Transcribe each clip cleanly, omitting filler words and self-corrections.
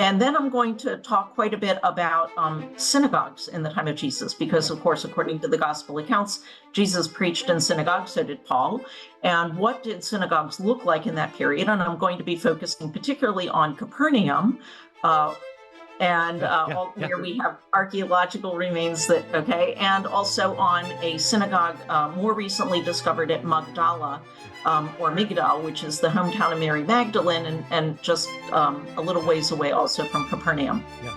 And then I'm going to talk quite a bit about synagogues in the time of Jesus, because, of course, according to the gospel accounts, Jesus preached in synagogues, so did Paul. And what did synagogues look like in that period? And I'm going to be focusing particularly on Capernaum, where we have archaeological remains and also on a synagogue more recently discovered at Magdala, or Migdal, which is the hometown of Mary Magdalene, and just a little ways away also from Capernaum. Yeah.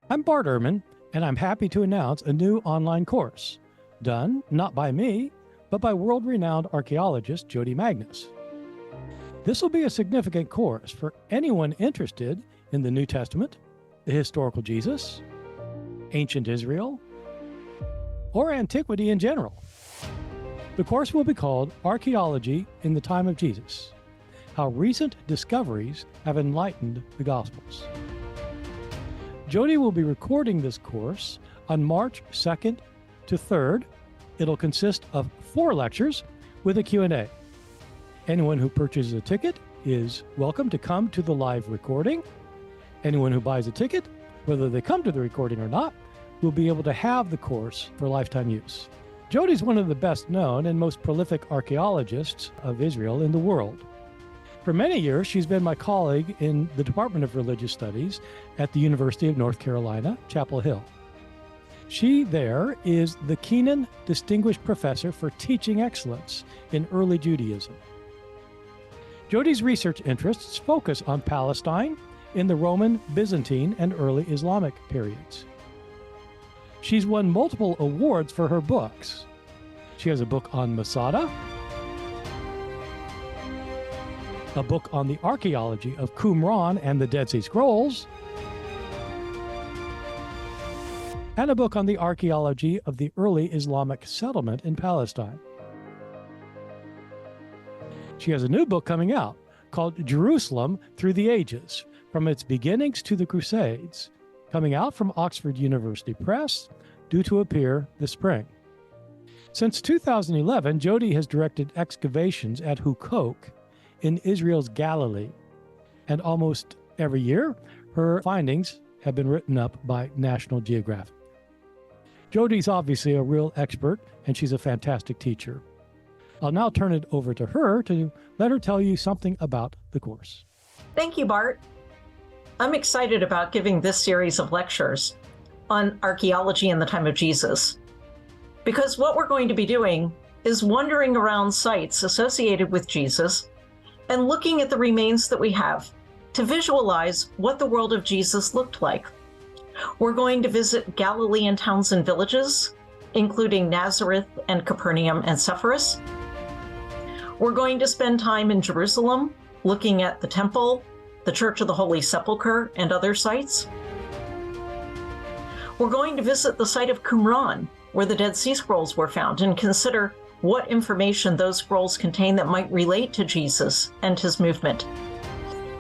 I'm Bart Ehrman, and I'm happy to announce a new online course, done not by me, but by world-renowned archaeologist Jodi Magness. This will be a significant course for anyone interested in the New Testament, the historical Jesus, ancient Israel, or antiquity in general. The course will be called Archaeology in the Time of Jesus: How Recent Discoveries Have Enlightened the Gospels. Jodi will be recording this course on March 2nd to 3rd. It'll consist of 4 lectures with a Q&A. Anyone who purchases a ticket is welcome to come to the live recording. Anyone who buys a ticket, whether they come to the recording or not, will be able to have the course for lifetime use. Jodi's one of the best known and most prolific archaeologists of Israel in the world. For many years, she's been my colleague in the Department of Religious Studies at the University of North Carolina, Chapel Hill. She there is the Keenan Distinguished Professor for Teaching Excellence in Early Judaism. Jodi's research interests focus on Palestine in the Roman, Byzantine, and early Islamic periods. She's won multiple awards for her books. She has a book on Masada, a book on the archaeology of Qumran and the Dead Sea Scrolls, and a book on the archaeology of the early Islamic settlement in Palestine. She has a new book coming out called Jerusalem Through the Ages, From Its Beginnings to the Crusades, coming out from Oxford University Press, due to appear this spring. Since 2011, Jodi has directed excavations at Hukok in Israel's Galilee, and almost every year, her findings have been written up by National Geographic. Jodi's obviously a real expert, and she's a fantastic teacher. I'll now turn it over to her to let her tell you something about the course. Thank you, Bart. I'm excited about giving this series of lectures on archaeology in the time of Jesus, because what we're going to be doing is wandering around sites associated with Jesus and looking at the remains that we have to visualize what the world of Jesus looked like. We're going to visit Galilean towns and villages, including Nazareth and Capernaum and Sepphoris. We're going to spend time in Jerusalem looking at the temple, the Church of the Holy Sepulchre, and other sites. We're going to visit the site of Qumran, where the Dead Sea Scrolls were found, and consider what information those scrolls contain that might relate to Jesus and his movement.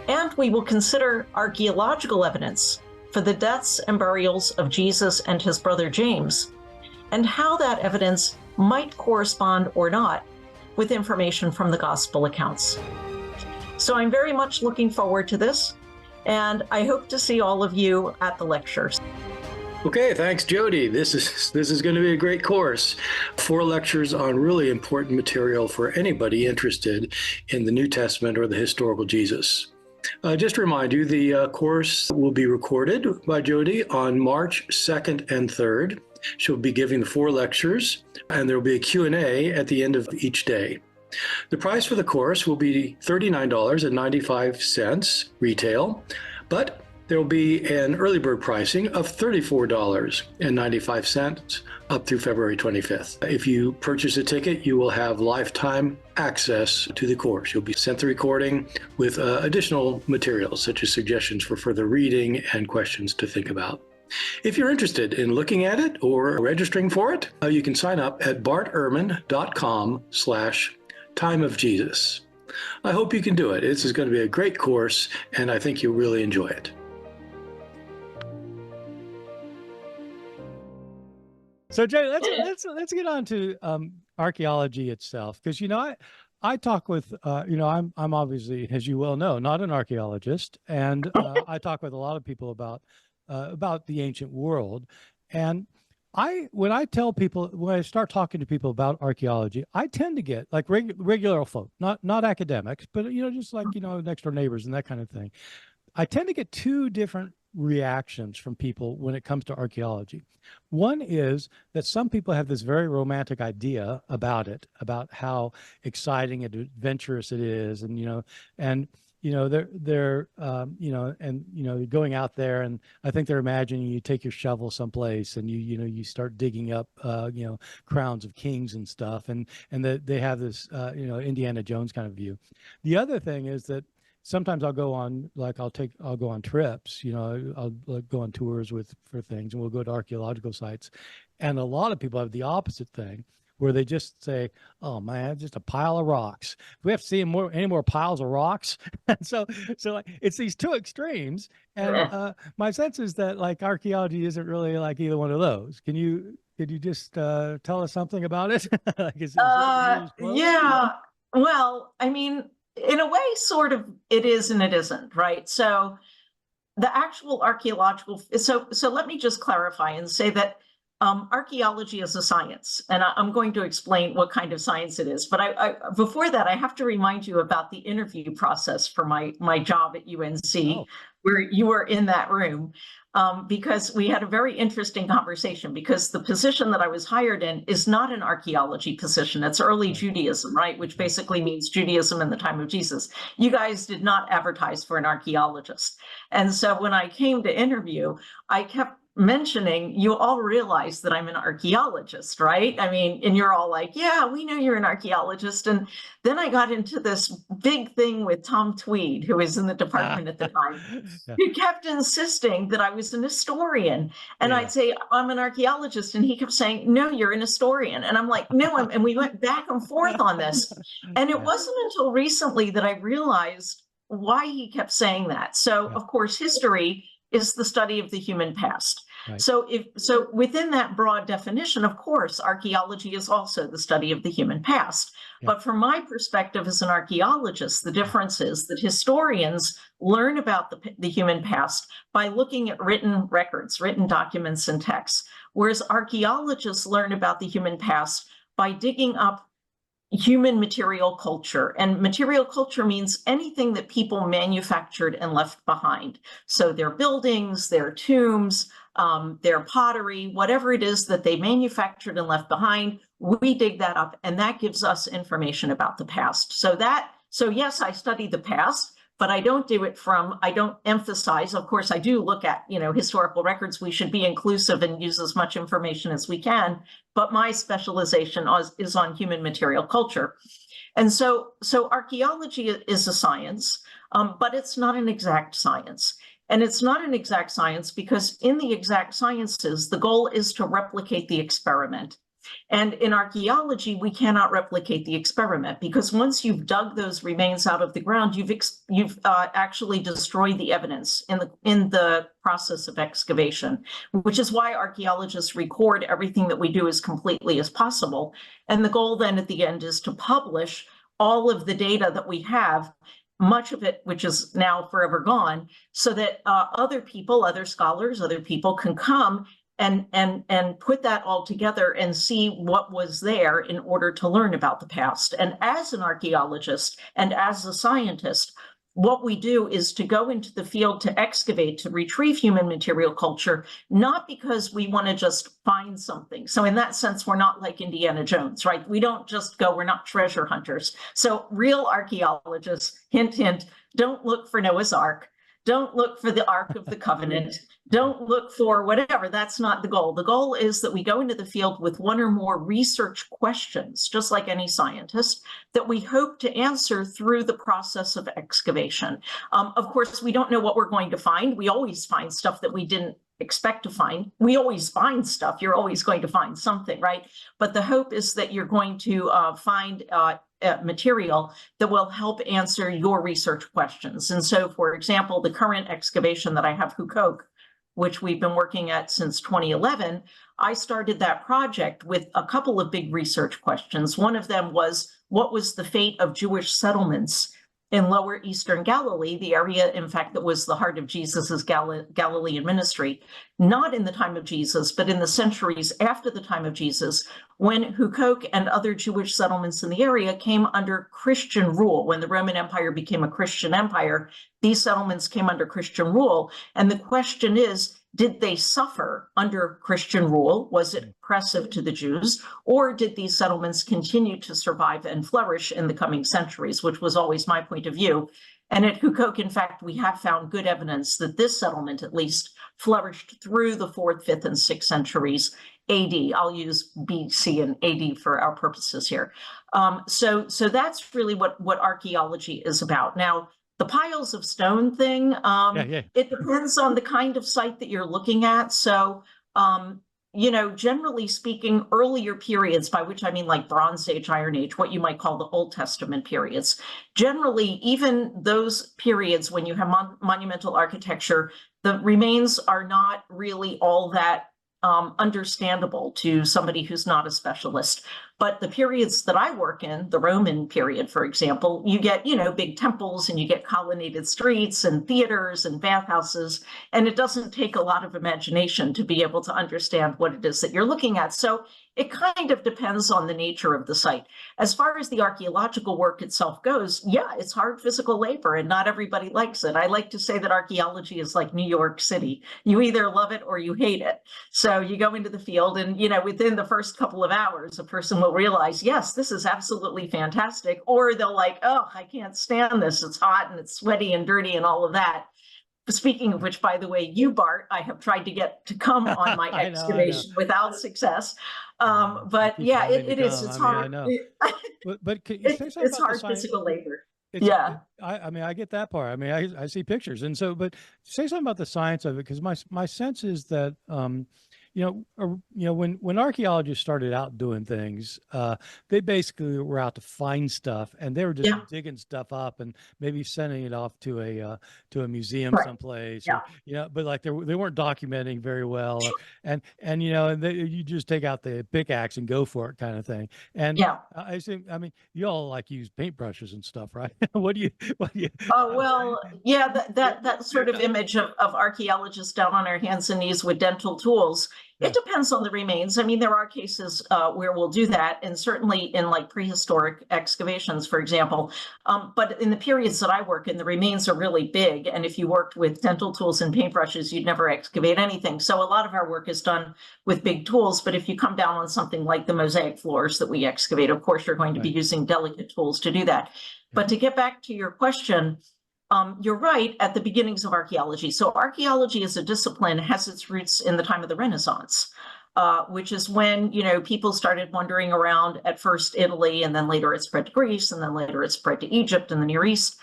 And we will consider archaeological evidence for the deaths and burials of Jesus and his brother James, and how that evidence might correspond or not with information from the gospel accounts. So I'm very much looking forward to this, and I hope to see all of you at the lectures. Okay, thanks, Jodi. This is going to be a great course. 4 lectures on really important material for anybody interested in the New Testament or the historical Jesus. Just to remind you, the course will be recorded by Jodi on March 2nd and 3rd. She'll be giving the 4 lectures, and there will be a Q&A at the end of each day. The price for the course will be $39.95 retail, but there will be an early bird pricing of $34.95 up through February 25th. If you purchase a ticket, you will have lifetime access to the course. You'll be sent the recording with additional materials, such as suggestions for further reading and questions to think about. If you're interested in looking at it or registering for it, you can sign up at bartehrman.com/timeofjesus. I hope you can do it. This is going to be a great course, and I think you'll really enjoy it. So, Jay, let's get on to archaeology itself, because I talk with, I'm obviously, as you well know, not an archaeologist, and I talk with a lot of people about the ancient world. And when I start talking to people about archaeology, I tend to get like regular folk, not academics, but just like next door neighbors and that kind of thing. I tend to get two different reactions from people when it comes to archaeology. One is that some people have this very romantic idea about it, about how exciting and adventurous it is, and they're going out there, and I think they're imagining you take your shovel someplace and you start digging up crowns of kings and stuff, and that they have this Indiana Jones kind of view. The other thing is that sometimes I'll go on trips, I'll go on tours for things, and we'll go to archaeological sites. And a lot of people have the opposite thing, where they just say, "Oh man, just a pile of rocks. We have to see any more piles of rocks." And so like, it's these two extremes. And my sense is that like archaeology isn't really like either one of those. Could you just tell us something about it? Like, is yeah. Well, I mean, in a way, sort of it is and it isn't, right? So the actual archaeological, so let me just clarify and say that archaeology is a science, and I'm going to explain what kind of science it is. But before that, I have to remind you about the interview process for my job at UNC, where you were in that room, because we had a very interesting conversation, because the position that I was hired in is not an archaeology position. It's early Judaism, right? Which basically means Judaism in the time of Jesus. You guys did not advertise for an archaeologist. And so when I came to interview, I kept mentioning, you all realize that I'm an archaeologist, right? I mean, and you're all like, yeah, we know you're an archaeologist. And then I got into this big thing with Tom Tweed, who was in the department at the time, who kept insisting that I was an historian. And I'd say, I'm an archaeologist. And he kept saying, no, you're an historian. And I'm like, no, and we went back and forth on this. And it wasn't until recently that I realized why he kept saying that. So, of course, history is the study of the human past. Right. So within that broad definition, of course, archaeology is also the study of the human past. Yeah. But from my perspective as an archaeologist, the difference is that historians learn about the human past by looking at written records, written documents and texts, whereas archaeologists learn about the human past by digging up human material culture. And material culture means anything that people manufactured and left behind. So their buildings, their tombs, their pottery, whatever it is that they manufactured and left behind, we dig that up, and that gives us information about the past. So yes, I study the past, but I don't emphasize, of course, I do look at, historical records. We should be inclusive and use as much information as we can, but my specialization is on human material culture. And so archaeology is a science, but it's not an exact science. And it's not an exact science because in the exact sciences, the goal is to replicate the experiment. And in archaeology, we cannot replicate the experiment because once you've dug those remains out of the ground, you've actually destroyed the evidence in the process of excavation, which is why archaeologists record everything that we do as completely as possible. And the goal then at the end is to publish all of the data that we have, much of it which is now forever gone, so that other people, other scholars, other people can come and put that all together and see what was there in order to learn about the past. And as an archaeologist and as a scientist, what we do is to go into the field to excavate, to retrieve human material culture, not because we want to just find something. So in that sense, we're not like Indiana Jones, right? We don't just go, we're not treasure hunters. So real archaeologists, hint, hint, don't look for Noah's Ark. Don't look for the Ark of the Covenant. Don't look for whatever. That's not the goal. The goal is that we go into the field with one or more research questions, just like any scientist, that we hope to answer through the process of excavation. Of course, we don't know what we're going to find. We always find stuff that we didn't expect to find. We always find stuff. You're always going to find something, right? But the hope is that you're going to find material that will help answer your research questions. And so, for example, the current excavation that I have Hukok which we've been working at since 2011, I started that project with a couple of big research questions. One of them was, what was the fate of Jewish settlements in lower Eastern Galilee, the area, in fact, that was the heart of Jesus's Galilean ministry, not in the time of Jesus, but in the centuries after the time of Jesus, when Hukok and other Jewish settlements in the area came under Christian rule. When the Roman Empire became a Christian empire, these settlements came under Christian rule. And the question is, did they suffer under Christian rule? Was it oppressive to the Jews? Or did these settlements continue to survive and flourish in the coming centuries, which was always my point of view? And at Hukok, in fact, we have found good evidence that this settlement, at least, flourished through the 4th, 5th, and 6th centuries AD. I'll use BC and AD for our purposes here. So that's really what archaeology is about. Now, the piles of stone thing, it depends on the kind of site that you're looking at. So, generally speaking, earlier periods, by which I mean like Bronze Age, Iron Age, what you might call the Old Testament periods, generally, even those periods when you have monumental architecture, the remains are not really all that understandable to somebody who's not a specialist. But the periods that I work in, the Roman period, for example, you get, big temples and you get colonnaded streets and theaters and bathhouses, and it doesn't take a lot of imagination to be able to understand what it is that you're looking at. So it kind of depends on the nature of the site. As far as the archaeological work itself goes, yeah, it's hard physical labor and not everybody likes it. I like to say that archaeology is like New York City. You either love it or you hate it. So you go into the field and, within the first couple of hours, a person will realize, yes, this is absolutely fantastic. Or they'll like, oh, I can't stand this. It's hot and it's sweaty and dirty and all of that. Speaking of which, by the way, you, Bart, I have tried to get to come on my excavation without success. But yeah, it is. It's hard. But can you say something it's about hard physical labor. I get that part. I mean, I see pictures, and so, but say something about the science of it, because my sense is that when archaeologists started out doing things, they basically were out to find stuff, and they were just digging stuff up and maybe sending it off to a museum someplace. Or, but like they weren't documenting very well, and you just take out the pickaxe and go for it, kind of thing. And I think, I mean, you all like use paintbrushes and stuff, right? What do you? Oh, well, yeah, that sort of image of archaeologists down on our hands and knees with dental tools. It depends on the remains. I mean, there are cases where we'll do that, and certainly in like prehistoric excavations, for example. But in the periods that I work in, the remains are really big. And if you worked with dental tools and paintbrushes, you'd never excavate anything. So a lot of our work is done with big tools. But if you come down on something like the mosaic floors that we excavate, of course, you're going to be using delicate tools to do that. But to get back to your question, you're right at the beginnings of archaeology. So archaeology as a discipline has its roots in the time of the Renaissance, which is when, people started wandering around at first Italy, and then later it spread to Greece, and then later it spread to Egypt and the Near East,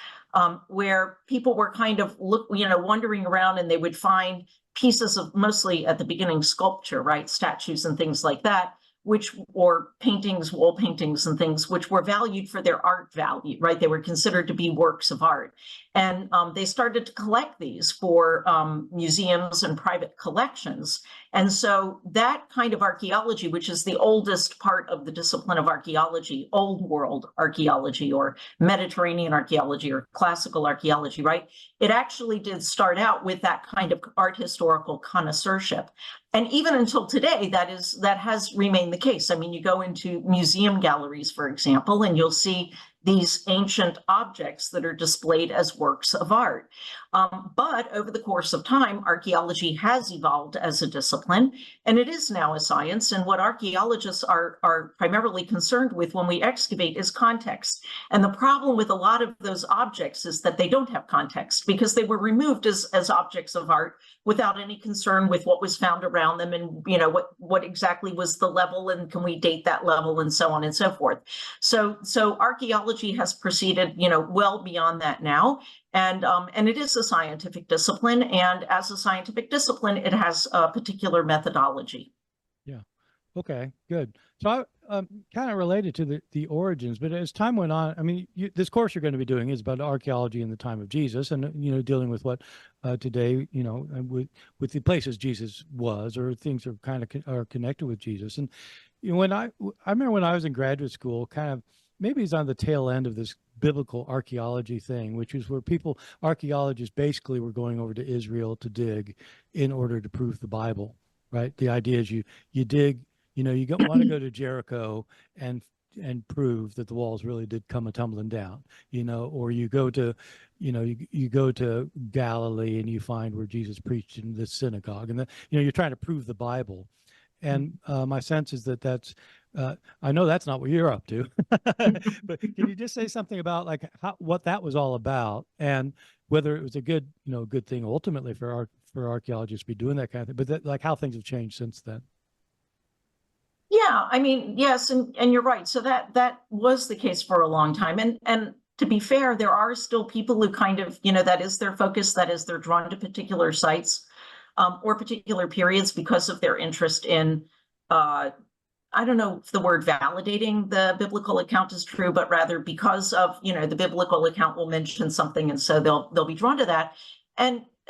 where people were kind of wandering around, and they would find pieces of, mostly at the beginning, sculpture, right? Statues and things like that, or paintings, wall paintings and things, which were valued for their art value, right? They were considered to be works of art. And they started to collect these for museums and private collections. And so that kind of archaeology, which is the oldest part of the discipline of archaeology, old world archaeology or Mediterranean archaeology or classical archaeology, right? It actually did start out with that kind of art historical connoisseurship. And even until today, that has remained the case. I mean, you go into museum galleries, for example, and you'll see these ancient objects that are displayed as works of art. But over the course of time, archaeology has evolved as a discipline, and it is now a science. And what archaeologists are primarily concerned with when we excavate is context. And the problem with a lot of those objects is that they don't have context, because they were removed as objects of art without any concern with what was found around them, and what exactly was the level, and can we date that level, and so on and so forth. So archaeology has proceeded well beyond that now, and it is a scientific discipline, and as a scientific discipline, it has a particular methodology. Yeah. Okay, good. So kind of related to the origins, but as time went on, I mean, this course you're going to be doing is about archaeology in the time of Jesus, and dealing with what today, with the places Jesus was, or things are kind of are connected with Jesus. And when I remember when I was in graduate school, kind of maybe it's on the tail end of this biblical archaeology thing, which is where archaeologists basically were going over to Israel to dig in order to prove the Bible, right? The idea is you dig. You want to go to Jericho and prove that the walls really did come a tumbling down, or you go to, you go to Galilee and you find where Jesus preached in this synagogue, and you're trying to prove the Bible. And my sense is that's, I know that's not what you're up to, but can you just say something about like what that was all about, and whether it was a good thing ultimately for archaeologists to be doing that kind of thing, but like how things have changed since then. Yeah, I mean, yes, and you're right. So that was the case for a long time. And to be fair, there are still people who kind of, that is their focus, that is they're drawn to particular sites or particular periods because of their interest in, I don't know if the word validating the biblical account is true, but rather because of, the biblical account will mention something, and so they'll be drawn to that.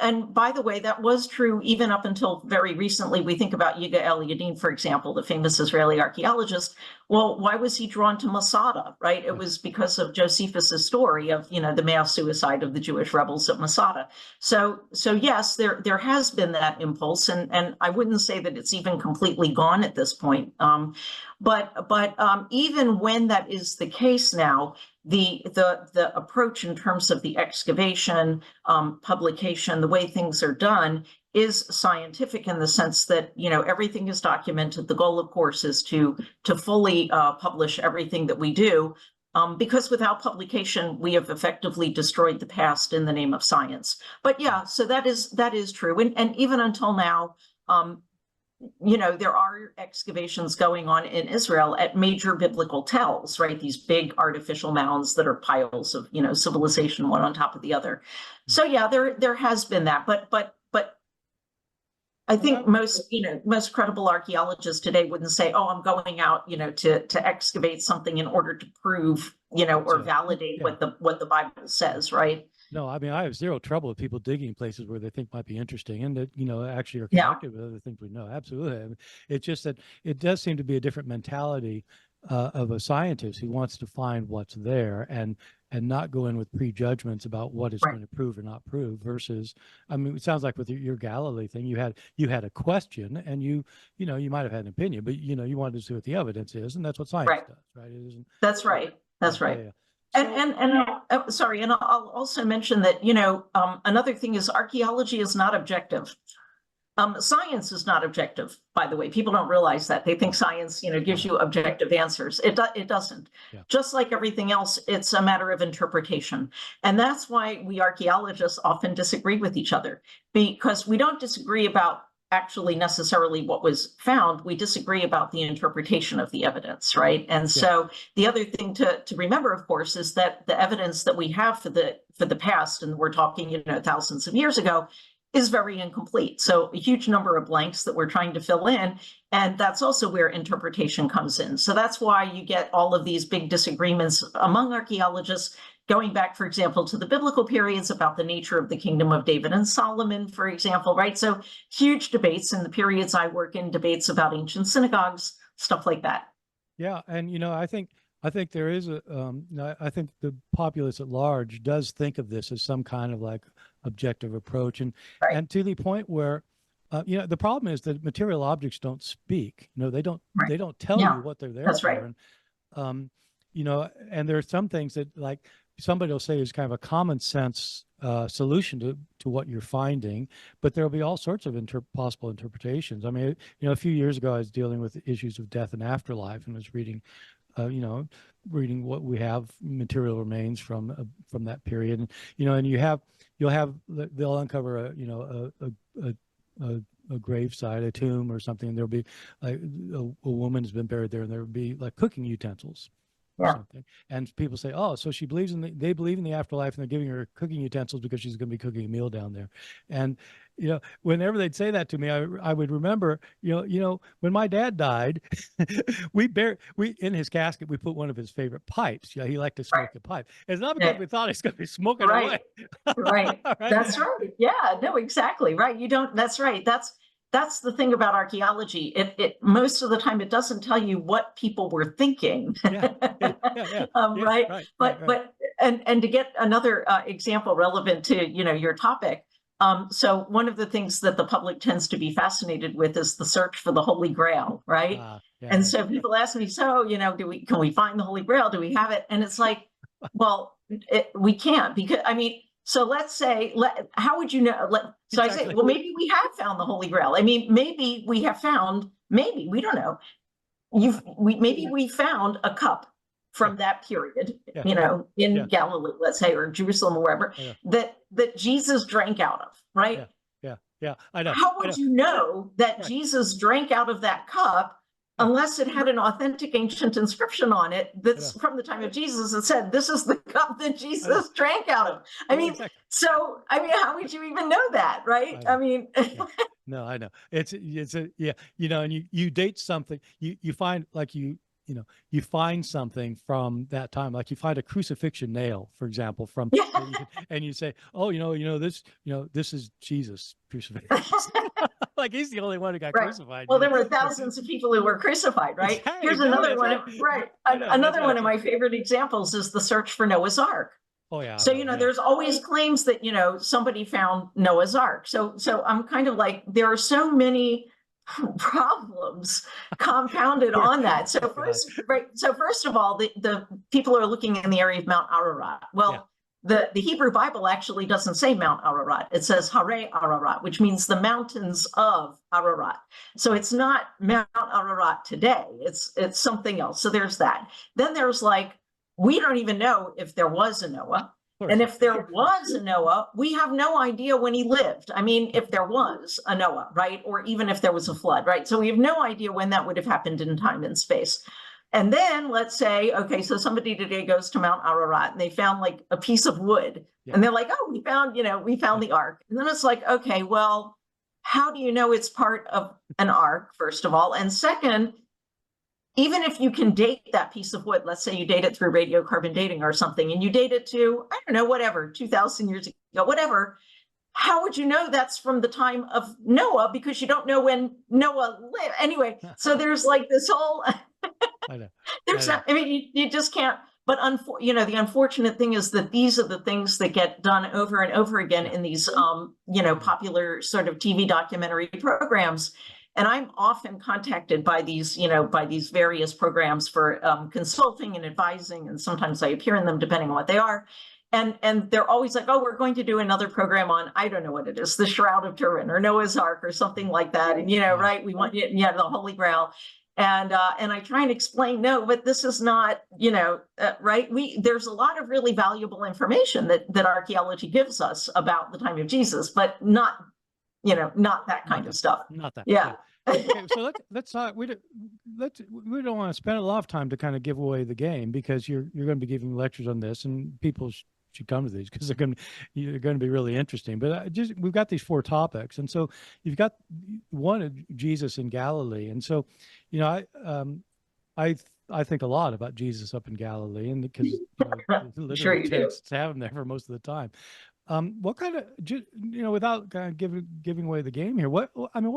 And by the way, that was true even up until very recently. We think about Yigael Yadin, for example, the famous Israeli archaeologist. Well, why was he drawn to Masada, right? It was because of Josephus's story of, the mass suicide of the Jewish rebels at Masada. So yes, there has been that impulse, and I wouldn't say that it's even completely gone at this point. But even when that is the case now, the approach in terms of the excavation, publication, the way things are done is scientific in the sense that everything is documented. The goal, of course, is to fully publish everything that we do, because without publication, we have effectively destroyed the past in the name of science. But yeah, so that is true, and even until now. There are excavations going on in Israel at major biblical tells, right? These big artificial mounds that are piles of, civilization one on top of the other. So yeah, there has been that, but I think most credible archaeologists today wouldn't say, "Oh, I'm going out, to excavate something in order to prove, or validate what the Bible says," right? No, I mean, I have zero trouble with people digging places where they think might be interesting and that, actually are Yeah. connected with other things we know. Absolutely. I mean, it's just that it does seem to be a different mentality of a scientist who wants to find what's there and not go in with prejudgments about what it's Right. going to prove or not prove versus, I mean, it sounds like with your Galilee thing, you had a question and you might have had an opinion, but you wanted to see what the evidence is, and that's what science Right. does, right? It isn't. That's right. That's right. Yeah. And sorry, and I'll also mention that, another thing is archaeology is not objective. Science is not objective, by the way. People don't realize that. They think science, gives you objective answers. It doesn't. Yeah. Just like everything else, it's a matter of interpretation. And that's why we archaeologists often disagree with each other, because we don't disagree about actually necessarily what was found. We disagree about the interpretation of the evidence, right? And so the other thing to remember, of course, is that the evidence that we have for the past, and we're talking, thousands of years ago, is very incomplete. So a huge number of blanks that we're trying to fill in. And that's also where interpretation comes in. So that's why you get all of these big disagreements among archaeologists, going back, for example, to the biblical periods about the nature of the kingdom of David and Solomon, for example, right? So huge debates in the periods I work in, debates about ancient synagogues, stuff like that. Yeah. And, I think there is I think the populace at large does think of this as some kind of like objective approach. And, right. And to the point where, the problem is that material objects don't speak. They don't, right. They don't tell you what they're there That's for. Right. And, and there are some things that like somebody will say is kind of a common sense solution to what you're finding, but there'll be all sorts of possible interpretations. I mean, a few years ago, I was dealing with issues of death and afterlife and was reading what we have material remains from that period, and they'll uncover a gravesite, a tomb or something, and there'll be like a woman has been buried there, and there'll be like cooking utensils, or Yeah. something. And people say, oh, so she believes they believe in the afterlife, and they're giving her cooking utensils because she's going to be cooking a meal down there. And, whenever they'd say that to me, I would remember, when my dad died, we in his casket, we put one of his favorite pipes. He liked to smoke a pipe. It's not because we thought he's going to be smoking away. Right. Right? That's right. Yeah, no, exactly. Right. That's right. That's the thing about archaeology. It most of the time it doesn't tell you what people were thinking. Yeah. Right. But to get another example relevant to, your topic. So one of the things that the public tends to be fascinated with is the search for the Holy Grail, right? And so people ask me, so, can we find the Holy Grail? Do we have it? And it's like, well, we can't, because so let's say, how would you know? So exactly. I say, well, maybe we have found the Holy Grail. Maybe we have found, we don't know. Maybe we found a cup from that period, in Galilee, let's say, or Jerusalem or wherever, that Jesus drank out of, right? Yeah, I know. How would you know that Jesus drank out of that cup unless it had an authentic ancient inscription on it that's from the time of Jesus that said, this is the cup that Jesus drank out of? How would you even know that, right? No, I know. It's and you date something, you find, like, you find something from that time, like you find a crucifixion nail, for example, and you say, oh, this is Jesus crucified. Like, he's the only one who got crucified. Well, there were thousands of people who were crucified, right? Here's another one. Right. Another one of my favorite examples is the search for Noah's Ark. Oh, yeah. So, there's always claims that, somebody found Noah's Ark. So I'm kind of like, there are so many problems compounded on that. So first of all, the people are looking in the area of Mount Ararat. Well, the Hebrew Bible actually doesn't say Mount Ararat. It says Hare Ararat, which means the mountains of Ararat. So it's not Mount Ararat today. It's something else. So there's that. Then there's we don't even know if there was a Noah. And if there was a Noah, we have no idea when he lived. If there was a Noah, right? Or even if there was a flood, right? So we have no idea when that would have happened in time and space. And then let's say, okay, so somebody today goes to Mount Ararat and they found a piece of wood. And they're like, oh, we found the ark. And then it's like, okay, well, how do you know it's part of an ark, first of all? And second, even if you can date that piece of wood, let's say you date it through radiocarbon dating or something, and you date it to, I don't know, whatever, 2,000 years ago, whatever, how would you know that's from the time of Noah? Because you don't know when Noah lived. Anyway, so there's this whole, you just can't, but the unfortunate thing is that these are the things that get done over and over again in these, popular sort of TV documentary programs. And I'm often contacted by these various programs for consulting and advising, and sometimes I appear in them depending on what they are. And they're always like, oh, we're going to do another program on, I don't know what it is, the Shroud of Turin or Noah's Ark or something like that. And right, we want the Holy Grail. And I try and explain, no, but this is not, right. There's a lot of really valuable information that archaeology gives us about the time of Jesus, but not that kind of stuff. Not that. Yeah. Okay, so let's not. We don't want to spend a lot of time to kind of give away the game, because you're going to be giving lectures on this, and people should come to these because they're going to be really interesting. But we've got these 4 topics, and so you've got one of Jesus in Galilee, and so I think a lot about Jesus up in Galilee, and because literally sure you do. To have him there for most of the time. What kind of, without kind of giving away the game here, what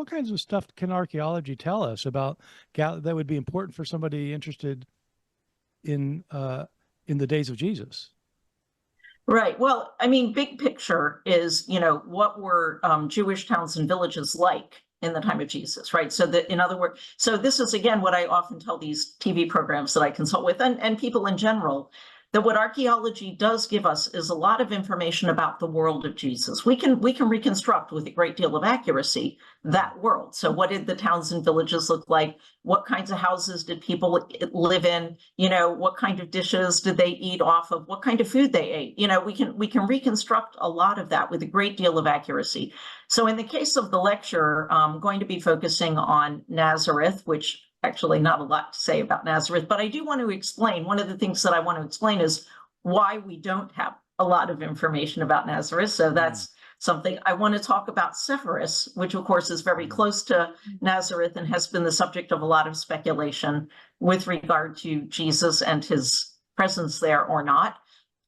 kinds of stuff can archaeology tell us about that would be important for somebody interested in the days of Jesus? Right. Well, big picture is, what were Jewish towns and villages like in the time of Jesus, right? So that, in other words, so this is, again, what I often tell these TV programs that I consult with, and people in general, that what archaeology does give us is a lot of information about the world of Jesus. We can reconstruct with a great deal of accuracy that world. So what did the towns and villages look like? What kinds of houses did people live in? What kind of dishes did they eat off of? What kind of food they ate? We can reconstruct a lot of that with a great deal of accuracy. So in the case of the lecture, I'm going to be focusing on Nazareth, which actually not a lot to say about Nazareth, but I do want to explain. One of the things that I want to explain is why we don't have a lot of information about Nazareth. So that's something I want to talk about. Sepphoris, which of course is very close to Nazareth and has been the subject of a lot of speculation with regard to Jesus and his presence there or not.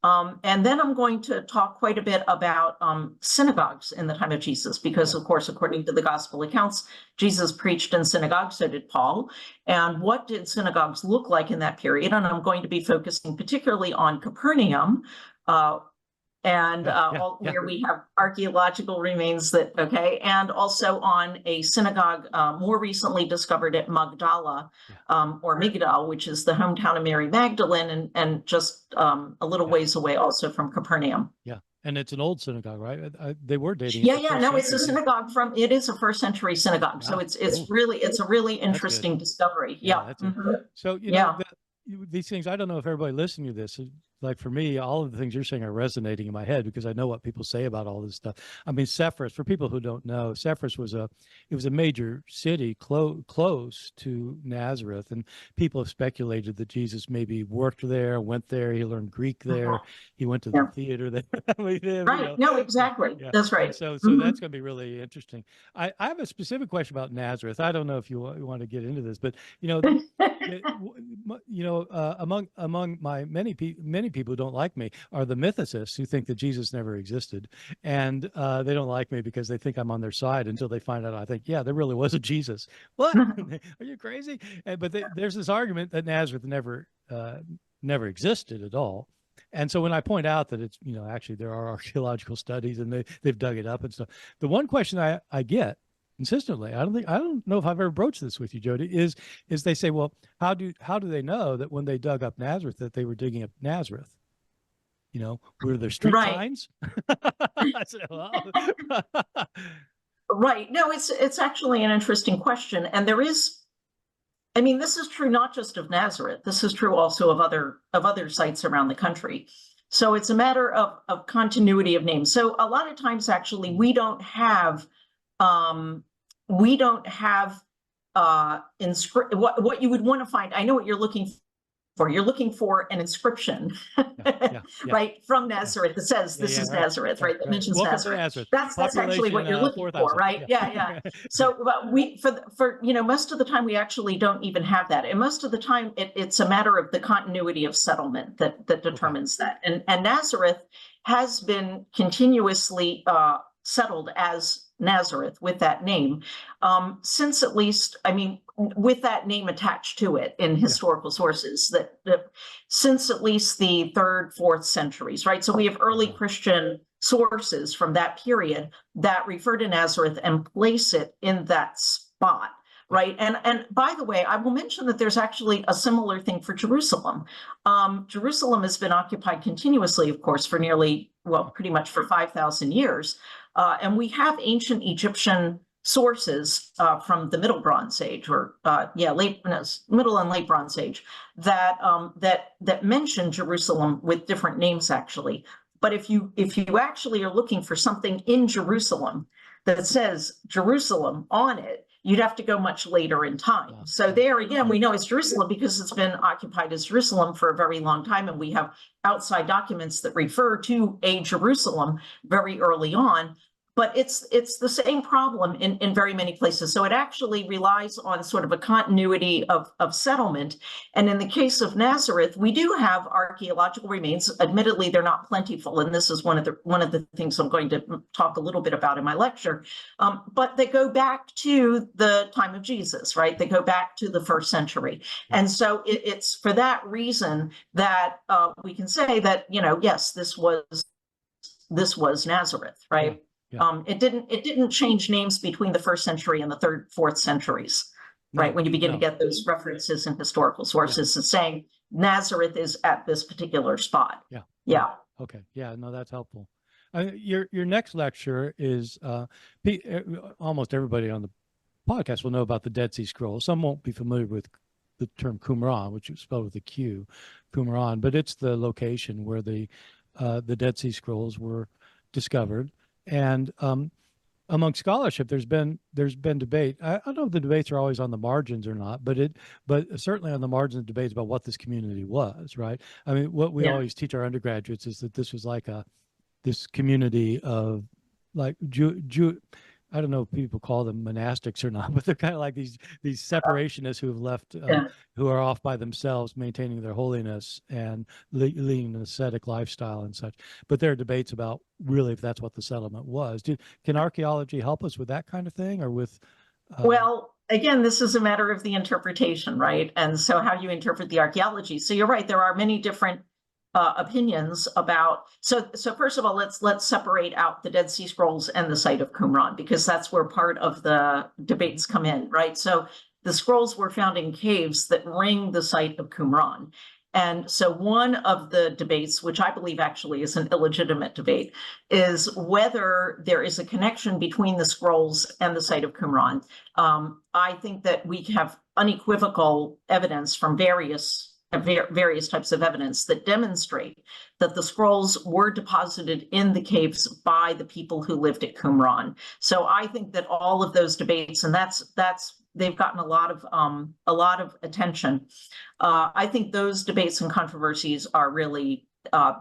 And then I'm going to talk quite a bit about synagogues in the time of Jesus, because of course, according to the gospel accounts, Jesus preached in synagogues, so did Paul. And what did synagogues look like in that period? And I'm going to be focusing particularly on Capernaum, where we have archaeological remains and also on a synagogue more recently discovered at Magdala, or Migdal, which is the hometown of Mary Magdalene, and just a little ways away also from Capernaum. Yeah, and it's an old synagogue, right? They were dating. It's a synagogue it is a first century synagogue. So it's a really interesting discovery. So, these things, I don't know if everybody listening to this, like for me, all of the things you're saying are resonating in my head because I know what people say about all this stuff. I mean, Sepphoris, for people who don't know, Sepphoris was a major city close to Nazareth, and people have speculated that Jesus maybe worked there, went there, he learned Greek there, he went to the theater there. Right. No, exactly. Yeah. That's right. And so that's going to be really interesting. I have a specific question about Nazareth. I don't know if you want to get into this, but among my many people who don't like me are the mythicists who think that Jesus never existed, and they don't like me because they think I'm on their side until they find out I think, yeah, there really was a Jesus. What? Are you crazy? But there's this argument that Nazareth never existed at all. And so when I point out that it's, actually there are archaeological studies and they've dug it up and stuff, the one question I get consistently, I don't know if I've ever broached this with you, Jodi, is they say, well, how do they know that when they dug up Nazareth that they were digging up Nazareth? Were there street signs? I said, well. Right. No, it's actually an interesting question, and this is true not just of Nazareth. This is true also of other sites around the country. So it's a matter of continuity of names. So a lot of times, actually, we don't have what you would want to find. I know what you're looking for. You're looking for an inscription, right, from Nazareth that says this is Nazareth, right? That mentions Nazareth. That's actually what you're looking for, right? Yeah. So for most of the time we actually don't even have that, and most of the time it's a matter of the continuity of settlement that determines that. And Nazareth has been continuously settled as Nazareth with that name since at least, with that name attached to it in historical sources, that since at least the 3rd, 4th centuries, right? So we have early Christian sources from that period that refer to Nazareth and place it in that spot, right? And by the way, I will mention that there's actually a similar thing for Jerusalem. Jerusalem has been occupied continuously, of course, for pretty much for 5,000 years. And we have ancient Egyptian sources from the Middle Bronze Age, or Middle and Late Bronze Age, that mention Jerusalem with different names, actually. But if you actually are looking for something in Jerusalem that says Jerusalem on it, you'd have to go much later in time. So there again, we know it's Jerusalem because it's been occupied as Jerusalem for a very long time, and we have outside documents that refer to a Jerusalem very early on. But it's the same problem in very many places. So it actually relies on sort of a continuity of settlement. And in the case of Nazareth, we do have archaeological remains. Admittedly, they're not plentiful, and this is one of the things I'm going to talk a little bit about in my lecture. But they go back to the time of Jesus, right? They go back to the 1st century. And so it's for that reason that we can say that, yes, this was Nazareth, right? It didn't change names between the 1st century and the 3rd, 4th centuries, right? When you begin to get those references in historical sources, it's saying Nazareth is at this particular spot. Yeah. Okay. Yeah. No, that's helpful. Your next lecture is almost everybody on the podcast will know about the Dead Sea Scrolls. Some won't be familiar with the term Qumran, which is spelled with a Q, Qumran, but it's the location where the Dead Sea Scrolls were discovered. And among scholarship, there's been debate. I don't know if the debates are always on the margins or not, but certainly on the margins of debates about what this community was, right? I mean, what we always teach our undergraduates is that this was like this community of like I don't know if people call them monastics or not, but they're kind of like these separationists who have left, who are off by themselves, maintaining their holiness and leading an ascetic lifestyle and such. But there are debates about really if that's what the settlement was. Can archaeology help us with that kind of thing, or with? Well, again, this is a matter of the interpretation, right? And so how you interpret the archaeology. So you're right, there are many different opinions about. So first of all, let's separate out the Dead Sea Scrolls and the site of Qumran, because that's where part of the debates come in, right? So the scrolls were found in caves that ring the site of Qumran. And so one of the debates, which I believe actually is an illegitimate debate, is whether there is a connection between the scrolls and the site of Qumran. I think that we have unequivocal evidence from various types of evidence that demonstrate that the scrolls were deposited in the caves by the people who lived at Qumran. So I think that all of those debates, and that's they've gotten a lot of attention. I think those debates and controversies are really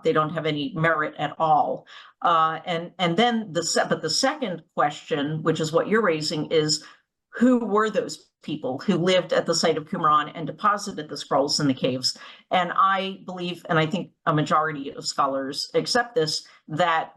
they don't have any merit at all. And then the second question, which is what you're raising, is who were those people who lived at the site of Qumran and deposited the scrolls in the caves? And I believe, and I think a majority of scholars accept this, that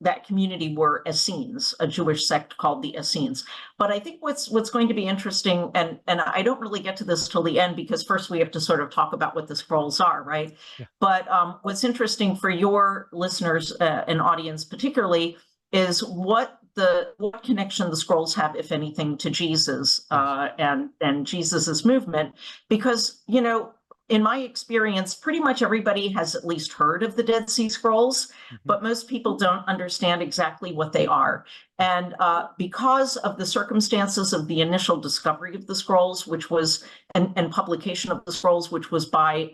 that community were Essenes, a Jewish sect called the Essenes. But I think what's going to be interesting, and I don't really get to this till the end, because first we have to sort of talk about what the scrolls are, right? Yeah. But what's interesting for your listeners and audience particularly is what connection the scrolls have, if anything, to Jesus and Jesus's movement. Because, you know, in my experience, pretty much everybody has at least heard of the Dead Sea Scrolls, but most people don't understand exactly what they are. And because of the circumstances of the initial discovery of the scrolls, which was, and publication of the scrolls, which was by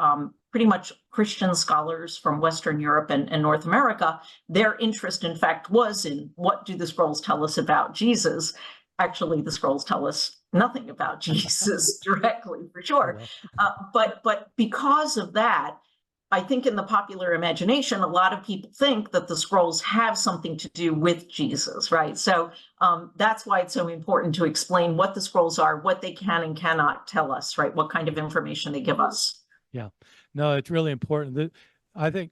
pretty much Christian scholars from Western Europe and North America, their interest, in fact, was in what do the scrolls tell us about Jesus. Actually, the scrolls tell us nothing about Jesus directly, for sure. But because of that, I think in the popular imagination, a lot of people think that the scrolls have something to do with Jesus, right? So that's why it's so important to explain what the scrolls are, what they can and cannot tell us, right? What kind of information they give us. Yeah, no, it's really important. I think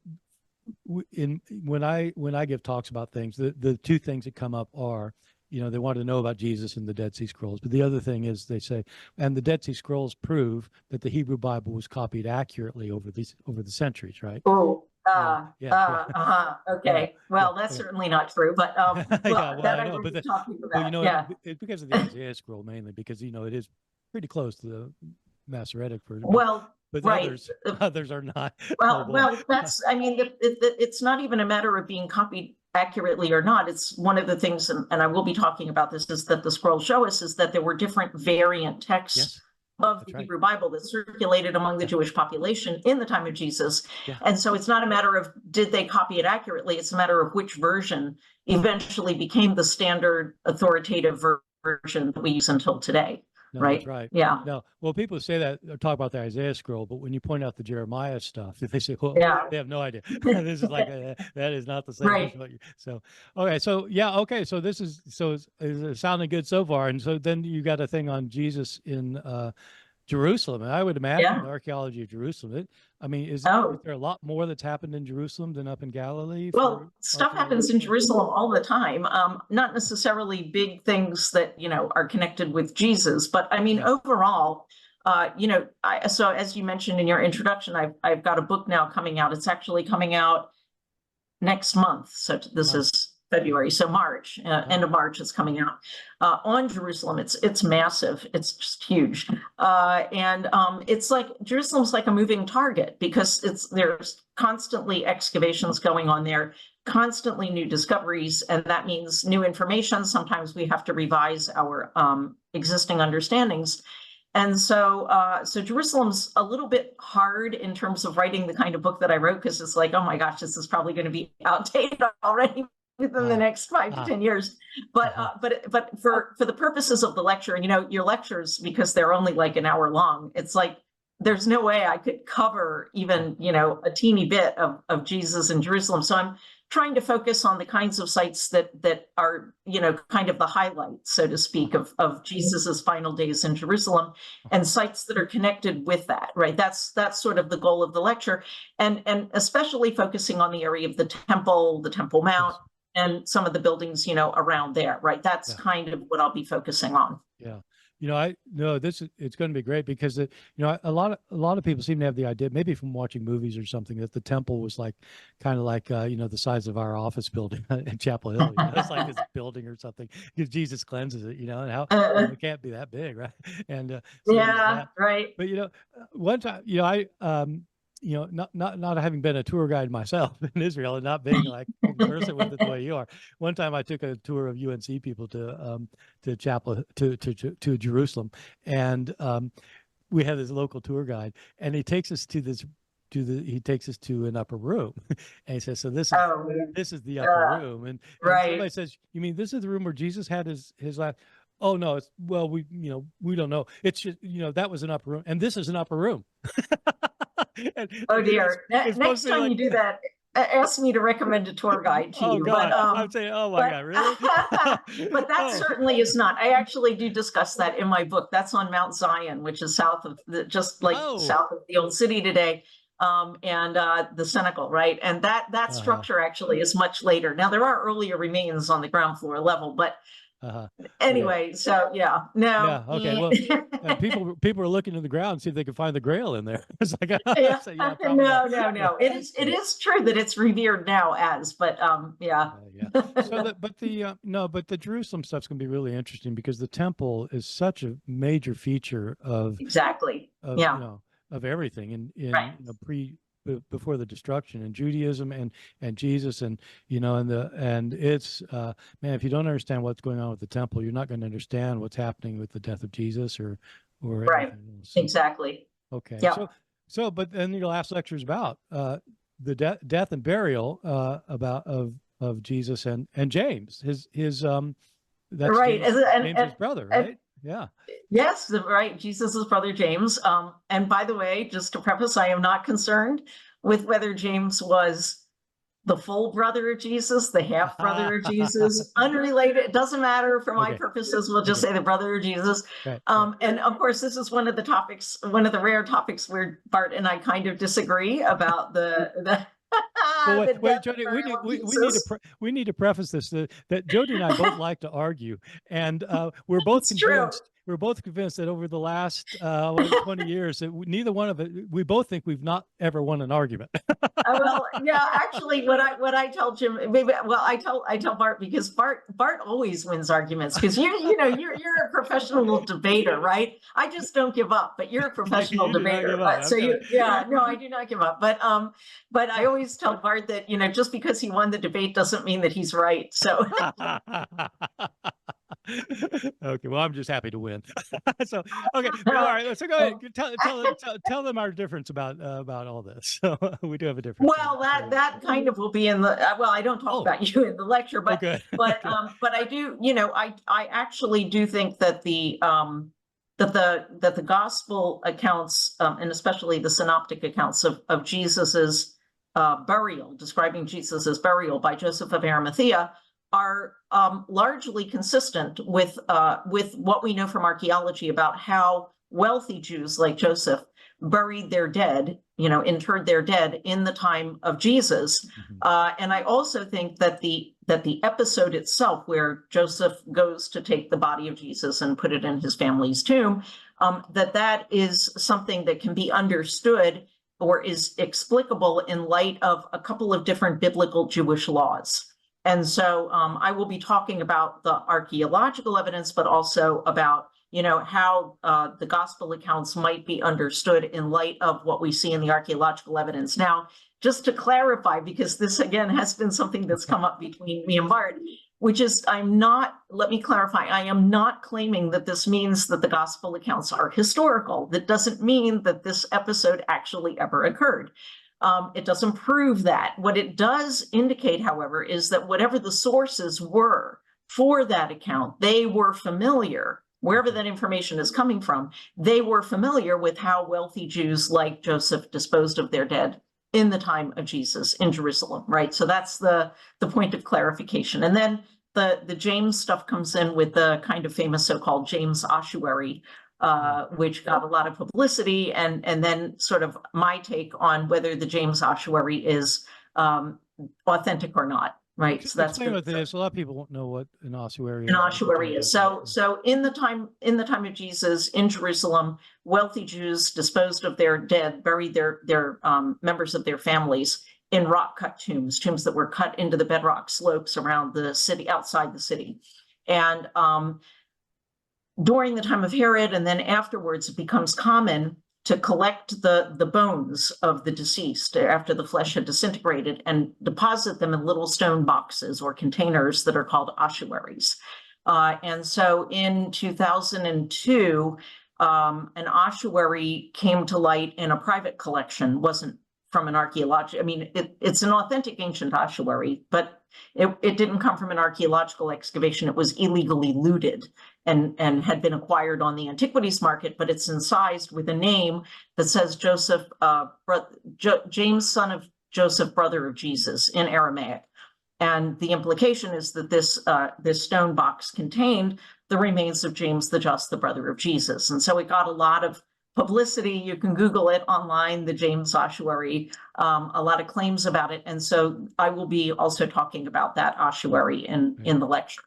when I give talks about things, the two things that come up are, you know, they want to know about Jesus and the Dead Sea Scrolls. But the other thing is they say, and the Dead Sea Scrolls prove that the Hebrew Bible was copied accurately over the centuries, right? Oh, okay. Well, that's certainly not true, but it's because of the Isaiah scroll mainly, because, you know, it is pretty close to the Masoretic version. Well, but right. others are not. Well, that's, I mean, it's not even a matter of being copied accurately or not. It's one of the things, and I will be talking about this, is that the scrolls show us is that there were different variant texts of the Hebrew Bible that circulated among the Jewish population in the time of Jesus. And so it's not a matter of did they copy it accurately, it's a matter of which version eventually became the standard authoritative version that we use until today. No, right. That's right. Yeah. No. Well, people say that, or talk about the Isaiah scroll, but when you point out the Jeremiah stuff, they say, well, they have no idea. This is like, that is not the same. Right. So, okay. So, okay. So this is sounding good so far. And so then you got a thing on Jesus in Jerusalem. And I would imagine the archaeology of Jerusalem. Is there a lot more that's happened in Jerusalem than up in Galilee? Well, stuff happens in Jerusalem all the time. Not necessarily big things that, you know, are connected with Jesus, but I mean, overall, you know, so as you mentioned in your introduction, I've got a book now coming out. It's actually coming out next month. So this is February, so March, end of March, it's coming out on Jerusalem. It's massive. It's just huge, and it's like Jerusalem's like a moving target, because there's constantly excavations going on there, constantly new discoveries, and that means new information. Sometimes we have to revise our existing understandings. And so Jerusalem's a little bit hard in terms of writing the kind of book that I wrote, because it's like, oh my gosh, this is probably going to be outdated already within the next 5 to 10 years. But for the purposes of the lecture, your lectures, because they're only like an hour long, it's like there's no way I could cover even a teeny bit of Jesus in Jerusalem. So I'm trying to focus on the kinds of sites that are kind of the highlights, so to speak, of Jesus's final days in Jerusalem, and sites that are connected with that. Right, that's sort of the goal of the lecture, and especially focusing on the area of the Temple Mount, and some of the buildings around there. Right, that's kind of what I'll be focusing on. Yeah. It's going to be great because a lot of people seem to have the idea, maybe from watching movies or something, that the temple was kind of like the size of our office building in Chapel Hill. It's like this building or something because Jesus cleanses it, and how it can't be that big, right? And right. But one time, not having been a tour guide myself in Israel and not being like in person with it the way you are. One time I took a tour of UNC people to chapel to Jerusalem, and we had this local tour guide, and he takes us to an upper room, and he says, "So this is the upper room," and somebody says, "You mean this is the room where Jesus had his last?" Oh no, we don't know. It's just that was an upper room, and this is an upper room. Oh dear! Next time you do that, ask me to recommend a tour guide to you. God. But I'm saying, oh my God, really? But that certainly is not. I actually do discuss that in my book. That's on Mount Zion, which is south of south of the old city today, and the cenacle, right? And that structure actually is much later. Now there are earlier remains on the ground floor level, but. Anyway, so okay. Well, people are looking to the ground to see if they can find the Grail in there. It's like, no. It is true that it's revered now but So, but the Jerusalem stuff's gonna be really interesting because the temple is such a major feature of of everything in before the destruction, and Judaism and Jesus, and it's man, if you don't understand what's going on with the temple, you're not going to understand what's happening with the death of Jesus or right. Exactly. Okay. Yep. So but then your last lecture is about the death and burial of Jesus and James, his that's right, James's brother, right? Yeah. Yes, right. Jesus's brother James. And by the way, just to preface, I am not concerned with whether James was the full brother of Jesus, the half brother of Jesus, unrelated. It doesn't matter for my purposes. We'll just say the brother of Jesus. Right. And of course, this is one of the rare topics where Bart and I kind of disagree about the wait, Jodi, we need to preface this that Jodi and I both like to argue, and we're both convinced. We're both convinced that over the last 20 years, that neither one of it, we both think we've not ever won an argument. Well, yeah, actually, what I tell Jim, I tell Bart, because Bart always wins arguments because you're a professional debater, right? I just don't give up, but you're a professional debater. So I do not give up. But I always tell Bart that just because he won the debate doesn't mean that he's right. So. Okay, well, I'm just happy to win. So, okay, all right. So go ahead. Tell them our difference about all this. So we do have a difference. Well, that kind of will be in the. I don't talk about you in the lecture, but but I do. I actually do think that the gospel accounts, and especially the synoptic accounts of Jesus's burial, describing Jesus's burial by Joseph of Arimathea, are largely consistent with what we know from archaeology about how wealthy Jews like Joseph buried their dead, interred their dead in the time of Jesus. And I also think that the episode itself, where Joseph goes to take the body of Jesus and put it in his family's tomb, that is something that can be understood or is explicable in light of a couple of different biblical Jewish laws. And so I will be talking about the archaeological evidence, but also about, how the gospel accounts might be understood in light of what we see in the archaeological evidence. Now, just to clarify, because this, again, has been something that's come up between me and Bart, which is let me clarify, I am not claiming that this means that the gospel accounts are historical. That doesn't mean that this episode actually ever occurred. It doesn't prove that. What it does indicate, however, is that whatever the sources were for that account, they were familiar, wherever that information is coming from, they were familiar with how wealthy Jews like Joseph disposed of their dead in the time of Jesus in Jerusalem, right? So that's the point of clarification. And then the James stuff comes in with the kind of famous so-called James ossuary, which got a lot of publicity, and then sort of my take on whether the James ossuary is authentic or not, right? So that's explain what it is. A lot of people won't know what an ossuary is. So in the time of Jesus in Jerusalem, wealthy Jews disposed of their dead, buried their members of their families in rock-cut tombs that were cut into the bedrock slopes around the city, outside the city, and during the time of Herod, and then afterwards, it becomes common to collect the bones of the deceased after the flesh had disintegrated and deposit them in little stone boxes or containers that are called ossuaries. And so in 2002, an ossuary came to light in a private collection, wasn't from an archaeology. I mean, it's an authentic ancient ossuary, but it didn't come from an archaeological excavation. It was illegally looted and had been acquired on the antiquities market, but it's incised with a name that says Joseph, James, son of Joseph, brother of Jesus, in Aramaic. And the implication is that this stone box contained the remains of James the Just, the brother of Jesus. And so it got a lot of publicity. You can Google it online, the James ossuary, a lot of claims about it. And so I will be also talking about that ossuary in the lecture.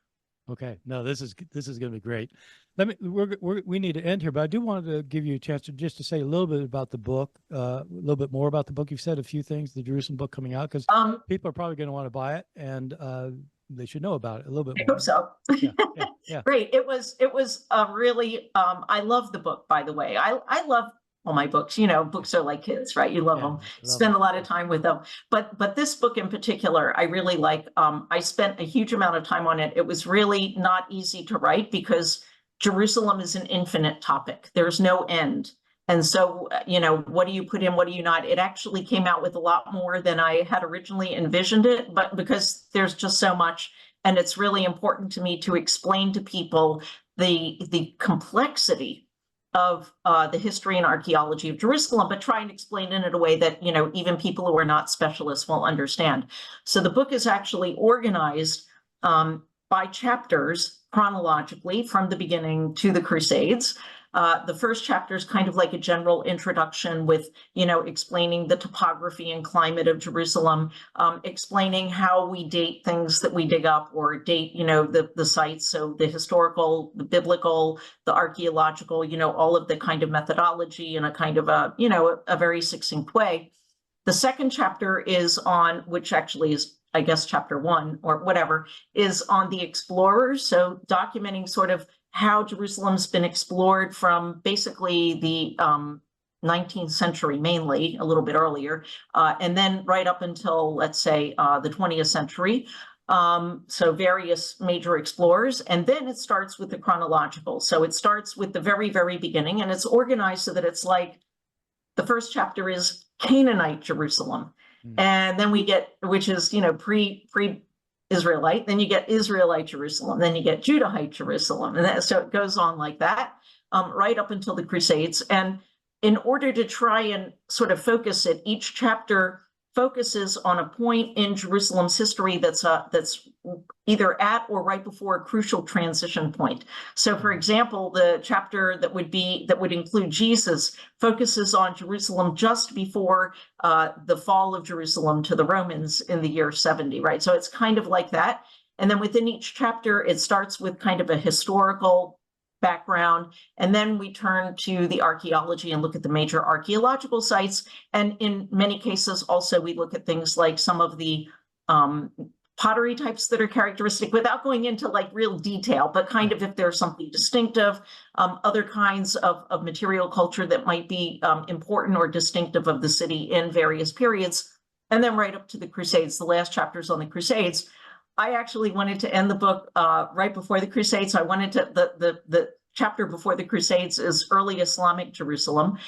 Okay, no, this is going to be great. We need to end here, but I do want to give you a chance to say a little bit about the book, a little bit more about the book. You've said a few things, the Jerusalem book coming out, because people are probably going to want to buy it, and they should know about it a little bit more. I hope so. Yeah. Great. It was a really, I love the book, by the way. I love all my books. You know, books are like kids, right? You love them, spend a lot of time with them. But this book in particular, I really like. I spent a huge amount of time on it. It was really not easy to write because Jerusalem is an infinite topic. There's no end. And so, you know, what do you put in? What do you not? It actually came out with a lot more than I had originally envisioned it, but because there's just so much, and it's really important to me to explain to people the complexity of the history and archaeology of Jerusalem, but try and explain it in a way that, you know, even people who are not specialists will understand. So the book is actually organized by chapters chronologically from the beginning to the Crusades. The first chapter is kind of like a general introduction with, you know, explaining the topography and climate of Jerusalem, explaining how we date things that we dig up or date, you know, the sites. So the historical, the biblical, the archaeological, you know, all of the kind of methodology in a kind of a, you know, a very succinct way. The second chapter is on, which actually is, I guess, chapter 1 or whatever, is on the explorers. So documenting sort of how Jerusalem's been explored from basically the 19th century, mainly a little bit earlier, and then right up until, let's say, the 20th century. So various major explorers, and then it starts with the chronological. So it starts with the very, very beginning, and it's organized so that it's like the first chapter is Canaanite Jerusalem. And then we get, which is, you know, pre-Israelite, then you get Israelite Jerusalem, then you get Judahite Jerusalem. And so it goes on like that, right up until the Crusades. And in order to try and sort of focus it, each chapter focuses on a point in Jerusalem's history that's either at or right before a crucial transition point. So, for example, the chapter that would include Jesus focuses on Jerusalem just before the fall of Jerusalem to the Romans in the year 70, right? So it's kind of like that. And then within each chapter, it starts with kind of a historical background, and then we turn to the archaeology and look at the major archaeological sites. And in many cases, also, we look at things like some of the pottery types that are characteristic without going into like real detail, but kind of if there's something distinctive, other kinds of material culture that might be important or distinctive of the city in various periods. And then right up to the Crusades, the last chapters on the Crusades. I actually wanted to end the book right before the Crusades. So I wanted to, the chapter before the Crusades is early Islamic Jerusalem,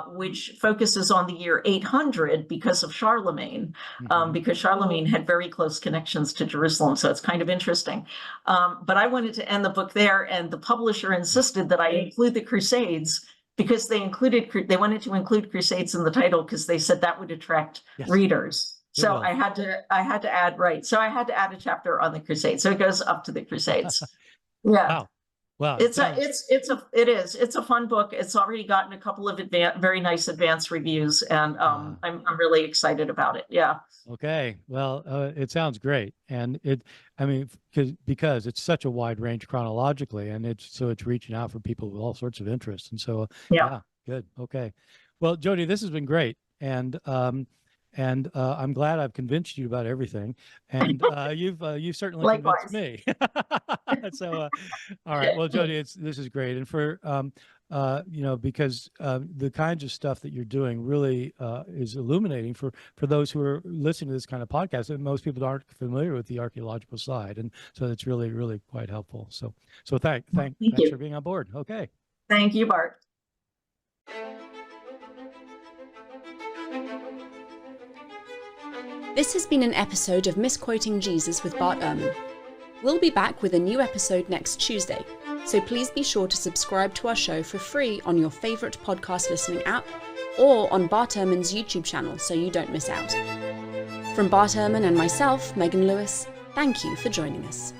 which focuses on the year 800 because of Charlemagne, because Charlemagne had very close connections to Jerusalem. So it's kind of interesting. But I wanted to end the book there, and the publisher insisted that I include the Crusades because they wanted to include Crusades in the title because they said that would attract readers. So I had to add, So I had to add a chapter on the Crusades. So it goes up to the Crusades. Yeah. Wow. It's a fun book. It's already gotten a couple of very nice advanced reviews, and I'm really excited about it. Yeah. Okay. Well, it sounds great, and because it's such a wide range chronologically, and it's reaching out for people with all sorts of interests, and so yeah, good. Okay. Well, Jodi, this has been great, and I'm glad I've convinced you about everything, and you've certainly convinced me. So, all right. Well, Jodi, this is great, and for because the kinds of stuff that you're doing really is illuminating for those who are listening to this kind of podcast. And most people aren't familiar with the archaeological side, and so it's really, really quite helpful. So thanks for being on board. Okay. Thank you, Bart. This has been an episode of Misquoting Jesus with Bart Ehrman. We'll be back with a new episode next Tuesday, so please be sure to subscribe to our show for free on your favourite podcast listening app or on Bart Ehrman's YouTube channel so you don't miss out. From Bart Ehrman and myself, Megan Lewis, thank you for joining us.